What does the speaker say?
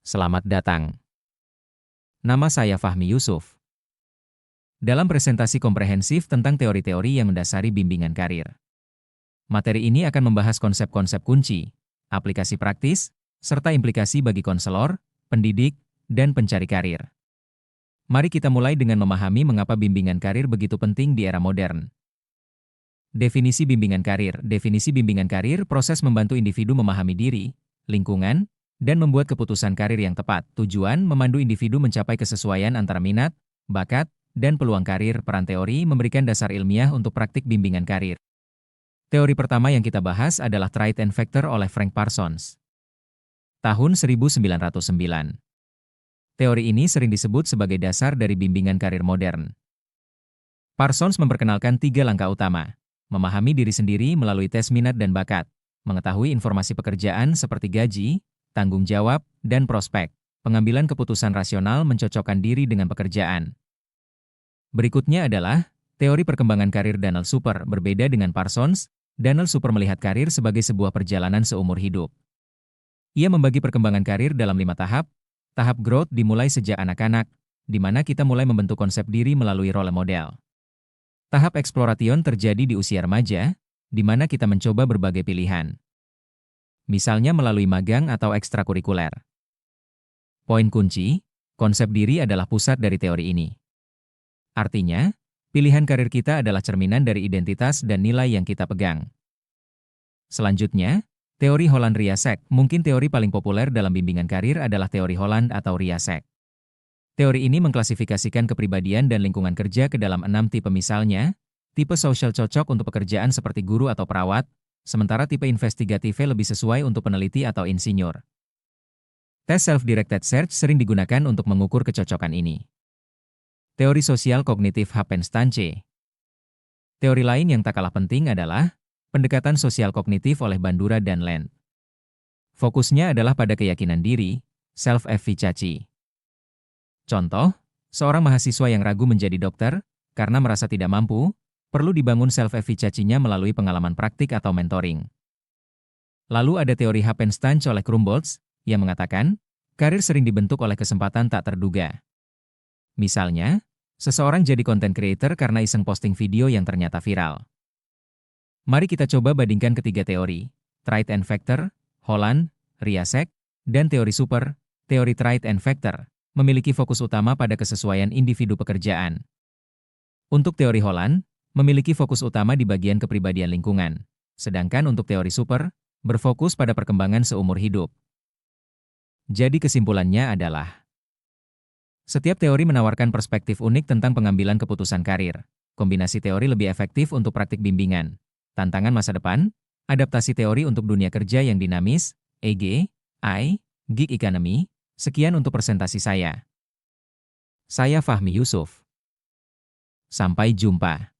Selamat datang. Nama saya Fahmi Yusuf. Dalam presentasi komprehensif tentang teori-teori yang mendasari bimbingan karir. Materi ini akan membahas konsep-konsep kunci, aplikasi praktis, serta implikasi bagi konselor, pendidik, dan pencari karir. Mari kita mulai dengan memahami mengapa bimbingan karir begitu penting di era modern. Definisi bimbingan karir. Definisi bimbingan karir proses membantu individu memahami diri, lingkungan, dan membuat keputusan karir yang tepat. Tujuan memandu individu mencapai kesesuaian antara minat, bakat, dan peluang karir. Peran teori memberikan dasar ilmiah untuk praktik bimbingan karir. Teori pertama yang kita bahas adalah Trait and Factor oleh Frank Parsons. Tahun 1909. Teori ini sering disebut sebagai dasar dari bimbingan karir modern. Parsons memperkenalkan 3 langkah utama. Memahami diri sendiri melalui tes minat dan bakat. Mengetahui informasi pekerjaan seperti gaji, tanggung jawab, dan prospek. Pengambilan keputusan rasional mencocokkan diri dengan pekerjaan. Berikutnya adalah teori perkembangan karir Daniel Super. Berbeda dengan Parsons, Daniel Super melihat karir sebagai sebuah perjalanan seumur hidup. Ia membagi perkembangan karir dalam 5 tahap. Tahap growth dimulai sejak anak-anak, di mana kita mulai membentuk konsep diri melalui role model. Tahap exploration terjadi di usia remaja, di mana kita mencoba berbagai pilihan. Misalnya melalui magang atau ekstrakurikuler. Poin kunci, konsep diri adalah pusat dari teori ini. Artinya, pilihan karir kita adalah cerminan dari identitas dan nilai yang kita pegang. Selanjutnya, teori Holland-Riasek. Mungkin teori paling populer dalam bimbingan karir adalah teori Holland atau Riasek. Teori ini mengklasifikasikan kepribadian dan lingkungan kerja ke dalam 6 tipe. Misalnya, tipe social cocok untuk pekerjaan seperti guru atau perawat, sementara tipe investigatifnya lebih sesuai untuk peneliti atau insinyur. Tes self-directed search sering digunakan untuk mengukur kecocokan ini. Teori sosial kognitif Happenstance. Teori lain yang tak kalah penting adalah pendekatan sosial kognitif oleh Bandura dan Land. Fokusnya adalah pada keyakinan diri, self-efficacy. Contoh, seorang mahasiswa yang ragu menjadi dokter karena merasa tidak mampu, perlu dibangun self-efficacy-nya melalui pengalaman praktik atau mentoring. Lalu ada teori Happenstance oleh Krumboltz, yang mengatakan, karir sering dibentuk oleh kesempatan tak terduga. Misalnya, seseorang jadi content creator karena iseng posting video yang ternyata viral. Mari kita coba bandingkan ketiga teori, Trait and Factor, Holland, Riasek, dan teori Super. Teori Trait and Factor memiliki fokus utama pada kesesuaian individu pekerjaan. Untuk teori Holland, memiliki fokus utama di bagian kepribadian lingkungan, sedangkan untuk teori Super, berfokus pada perkembangan seumur hidup. Jadi kesimpulannya adalah, setiap teori menawarkan perspektif unik tentang pengambilan keputusan karir. Kombinasi teori lebih efektif untuk praktik bimbingan. Tantangan masa depan, adaptasi teori untuk dunia kerja yang dinamis, gig economy. Sekian untuk presentasi saya. Saya Fahmi Yusuf. Sampai jumpa.